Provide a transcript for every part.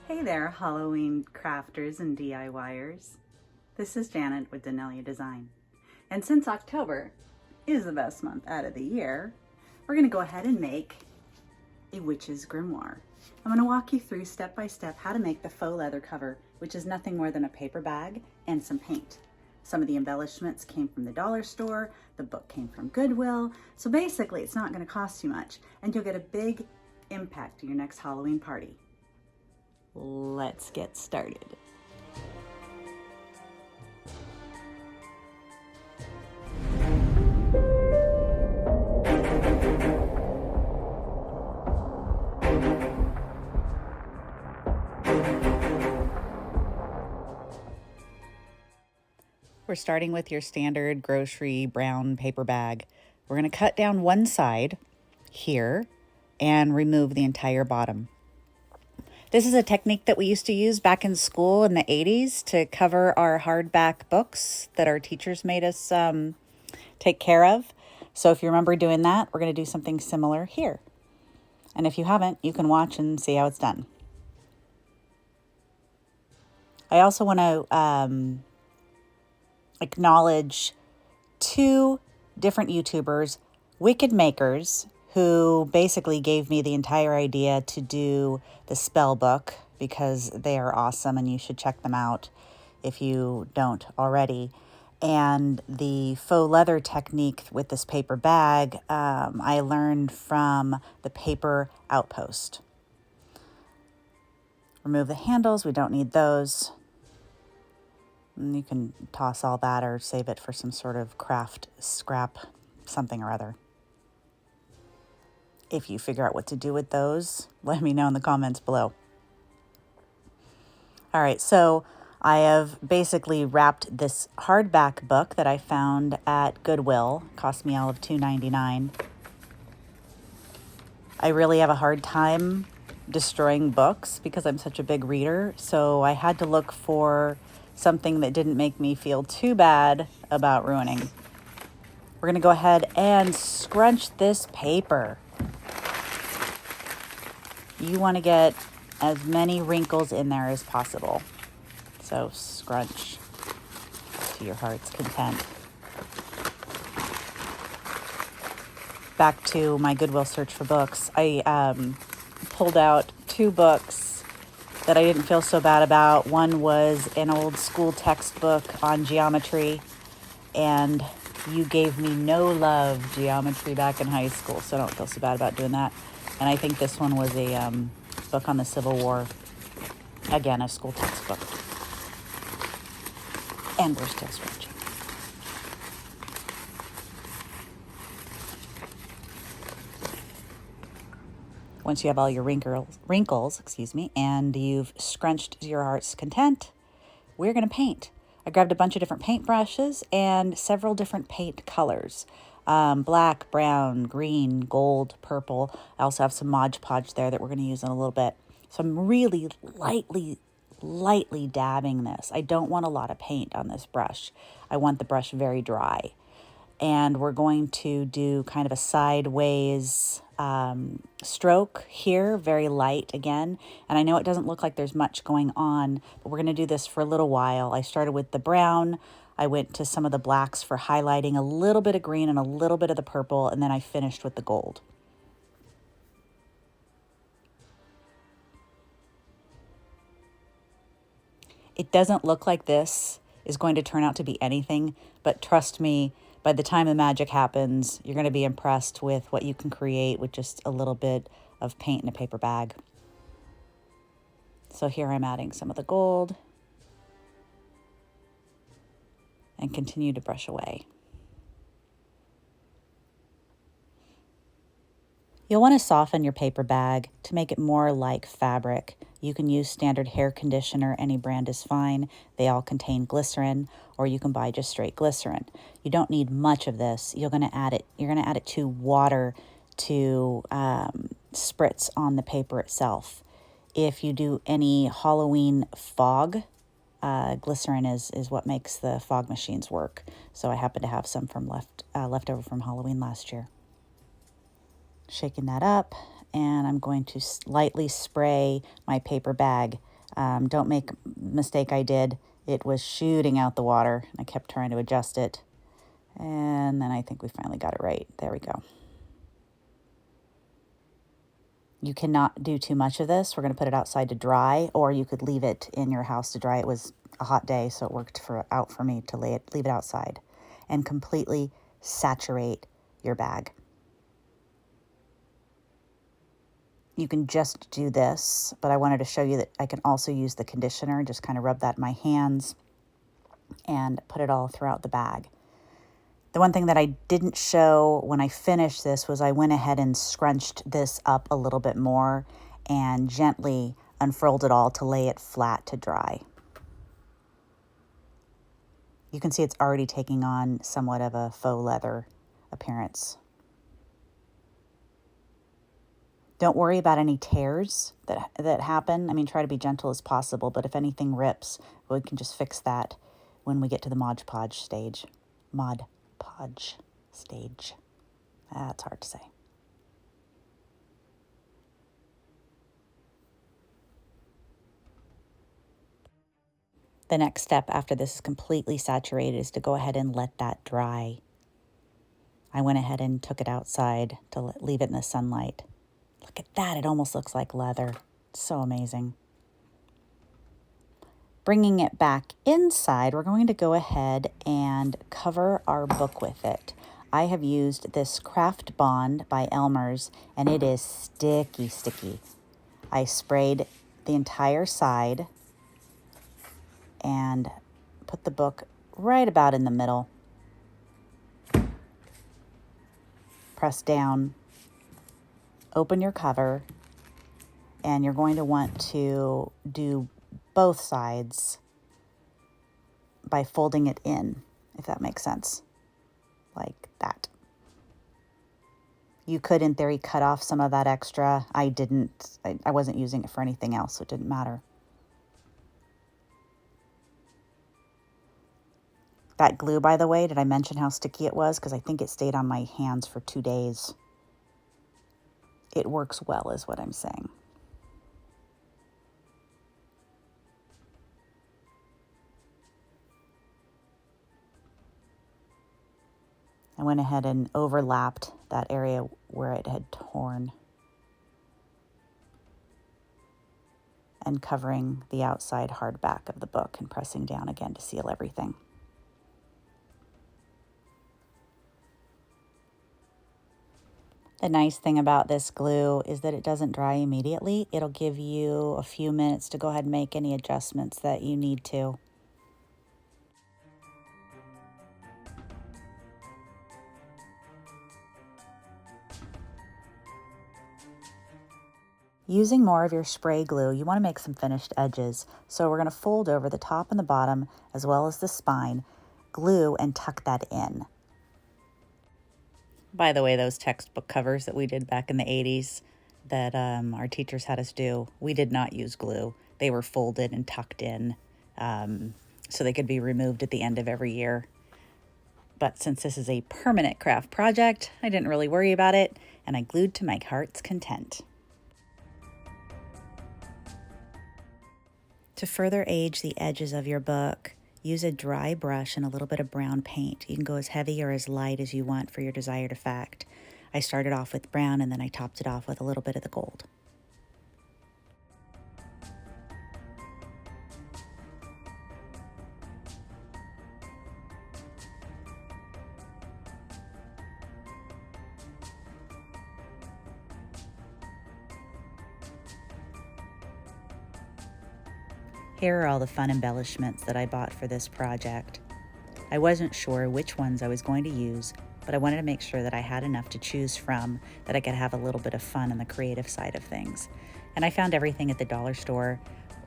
Hey there, Halloween crafters and DIYers. This is Janet with Danelia Design. And since October is the best month out of the year, we're going to go ahead and make a witch's grimoire. I'm going to walk you through step by step how to make the faux leather cover, which is nothing more than a paper bag and some paint. Some of the embellishments came from the dollar store, the book came from Goodwill, so basically it's not going to cost you much and you'll get a big impact to your next Halloween party. Let's get started. We're starting with your standard grocery brown paper bag. We're going to cut down one side here and remove the entire bottom. This is a technique that we used to use back in school in the 80s to cover our hardback books that our teachers made us take care of. So if you remember doing that, we're going to do something similar here. And if you haven't, you can watch and see how it's done. I also want to acknowledge two different YouTubers, Wicked Makers, who basically gave me the entire idea to do the spell book because they are awesome and you should check them out if you don't already. And the faux leather technique with this paper bag, I learned from the Paper Outpost. Remove the handles, we don't need those. And you can toss all that or save it for some sort of craft scrap, something or other. If you figure out what to do with those, let me know in the comments below. All right, so I have basically wrapped this hardback book that I found at Goodwill. It cost me all of $2.99. I really have a hard time destroying books because I'm such a big reader, so I had to look for something that didn't make me feel too bad about ruining. We're going to go ahead and scrunch this paper. You want to get as many wrinkles in there as possible. So scrunch to your heart's content. Back to my Goodwill search for books. I pulled out two books that I didn't feel so bad about. One was an old school textbook on geometry, and you gave me no love geometry back in high school, so I don't feel so bad about doing that. And I think this one was a book on the Civil War. Again, a school textbook. And we're still scratching. Once you have all your wrinkles, and you've scrunched to your heart's content, we're going to paint. I grabbed a bunch of different paint brushes and several different paint colors. Black, brown, green, gold, purple. I also have some Mod Podge there that we're going to use in a little bit. So I'm really lightly dabbing this. I don't want a lot of paint on this brush. I want the brush very dry. And we're going to do kind of a sideways stroke here, very light again. And I know it doesn't look like there's much going on, but we're going to do this for a little while. I started with the brown. I went to some of the blacks for highlighting, a little bit of green and a little bit of the purple, and then I finished with the gold. It doesn't look like this is going to turn out to be anything, but trust me, by the time the magic happens, you're going to be impressed with what you can create with just a little bit of paint in a paper bag. So here I'm adding some of the gold and continue to brush away. You'll want to soften your paper bag to make it more like fabric. You can use standard hair conditioner, any brand is fine. They all contain glycerin, or you can buy just straight glycerin. You don't need much of this. You're going to add it to water to spritz on the paper itself. If you do any Halloween fog, glycerin is what makes the fog machines work. So I happen to have some from leftover from Halloween last year. Shaking that up, and I'm going to lightly spray my paper bag Don't make the mistake I did. It was shooting out the water. I kept trying to adjust it. And then I think we finally got it right. There we go. You cannot do too much of this. We're going to put it outside to dry, or you could leave it in your house to dry. It was a hot day, so it worked out for me to leave it outside and completely saturate your bag. You can just do this, but I wanted to show you that I can also use the conditioner, just kind of rub that in my hands and put it all throughout the bag. The one thing that I didn't show when I finished this was I went ahead and scrunched this up a little bit more and gently unfurled it all to lay it flat to dry. You can see it's already taking on somewhat of a faux leather appearance. Don't worry about any tears that happen. I mean, try to be gentle as possible, but if anything rips, we can just fix that when we get to the Mod Podge stage. Mod Podge stage. That's hard to say. The next step after this is completely saturated is to go ahead and let that dry. I went ahead and took it outside to leave it in the sunlight. Look at that, it almost looks like leather. It's so amazing. Bringing it back inside, we're going to go ahead and cover our book with it. I have used this Craft Bond by Elmer's, and it is sticky. I sprayed the entire side and put the book right about in the middle. Press down, open your cover, and you're going to want to do both sides by folding it in, if that makes sense, like that. You could, in theory, cut off some of that extra. I didn't. I wasn't using it for anything else, so it didn't matter. That glue, by the way, did I mention how sticky it was? Because I think it stayed on my hands for 2 days. It works well, is what I'm saying. I went ahead and overlapped that area where it had torn and covering the outside hardback of the book and pressing down again to seal everything. The nice thing about this glue is that it doesn't dry immediately. It'll give you a few minutes to go ahead and make any adjustments that you need to. Using more of your spray glue, you want to make some finished edges. So we're going to fold over the top and the bottom, as well as the spine, glue, and tuck that in. By the way, those textbook covers that we did back in the 80s that our teachers had us do, we did not use glue. They were folded and tucked in so they could be removed at the end of every year. But since this is a permanent craft project, I didn't really worry about it, and I glued to my heart's content. To further age the edges of your book, use a dry brush and a little bit of brown paint. You can go as heavy or as light as you want for your desired effect. I started off with brown and then I topped it off with a little bit of the gold. Here are all the fun embellishments that I bought for this project. I wasn't sure which ones I was going to use, but I wanted to make sure that I had enough to choose from, that I could have a little bit of fun on the creative side of things. And I found everything at the dollar store,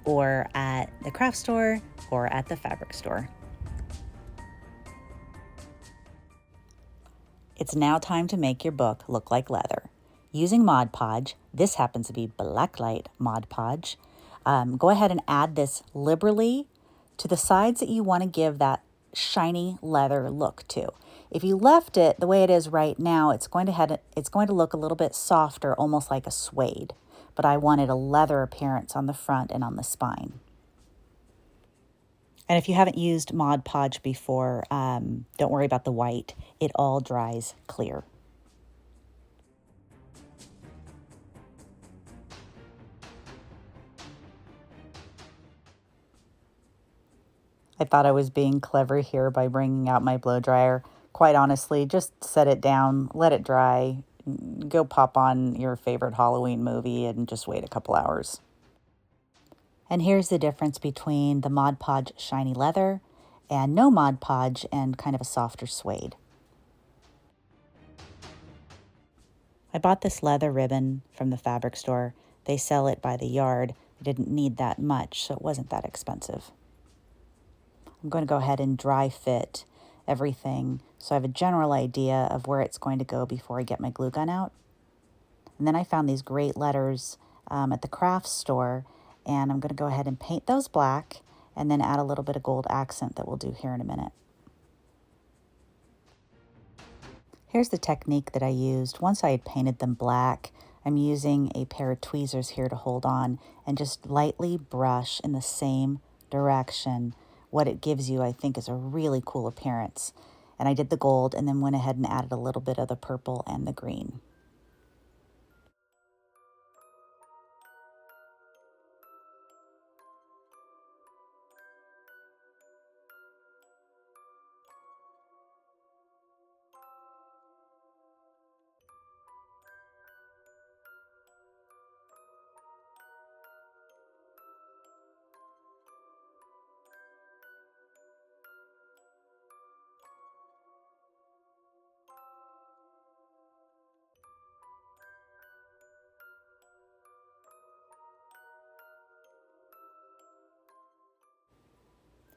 or at the craft store, or at the fabric store. It's now time to make your book look like leather. Using Mod Podge, this happens to be Blacklight Mod Podge. Go ahead and add this liberally to the sides that you want to give that shiny leather look to. If you left it the way it is right now, it's going to look a little bit softer, almost like a suede. but I wanted a leather appearance on the front and on the spine. And if you haven't used Mod Podge before, don't worry about the white. It all dries clear. I thought I was being clever here by bringing out my blow dryer. Quite honestly, just set it down, let it dry, go pop on your favorite Halloween movie and just wait a couple hours. And here's the difference between the Mod Podge shiny leather and no Mod Podge and kind of a softer suede. I bought this leather ribbon from the fabric store. They sell it by the yard. I didn't need that much, so it wasn't that expensive. I'm going to go ahead and dry fit everything so I have a general idea of where it's going to go before I get my glue gun out. And then I found these great letters at the crafts store, and I'm going to go ahead and paint those black and then add a little bit of gold accent that we'll do here in a minute. Here's the technique that I used. Once I had painted them black, I'm using a pair of tweezers here to hold on and just lightly brush in the same direction. What it gives you, I think, is a really cool appearance. And I did the gold and then went ahead and added a little bit of the purple and the green.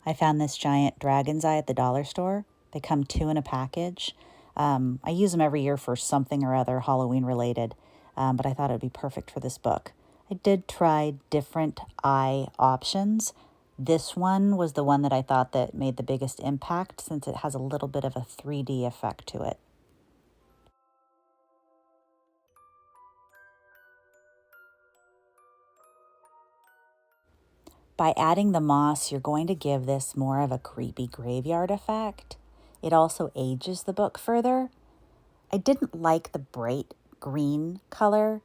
I found this giant dragon's eye at the dollar store. They come 2 in a package. I use them every year for something or other Halloween related, but I thought it would be perfect for this book. I did try different eye options. This one was the one that I thought that made the biggest impact since it has a little bit of a 3D effect to it. By adding the moss, you're going to give this more of a creepy graveyard effect. It also ages the book further. I didn't like the bright green color,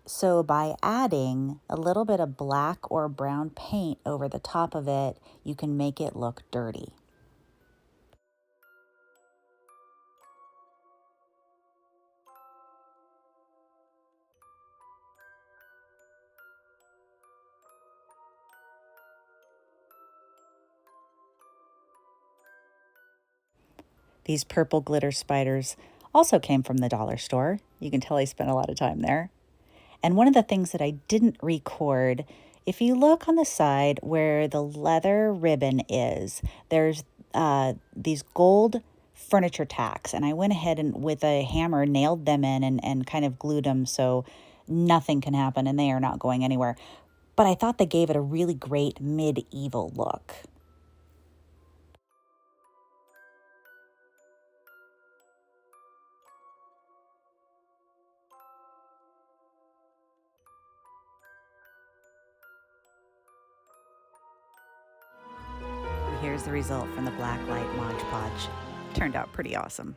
so by adding a little bit of black or brown paint over the top of it, you can make it look dirty. These purple glitter spiders also came from the dollar store. You can tell I spent a lot of time there. And one of the things that I didn't record, if you look on the side where the leather ribbon is, there's these gold furniture tacks. And I went ahead and with a hammer nailed them in and kind of glued them so nothing can happen and they are not going anywhere. But I thought they gave it a really great medieval look. Here's the result from the black light Mod Podge. Turned out pretty awesome.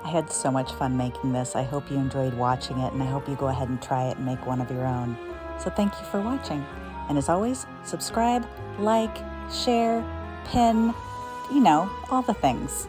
I had so much fun making this. I hope you enjoyed watching it, and I hope you go ahead and try it and make one of your own. So thank you for watching. And as always, subscribe, like, share, pin, all the things.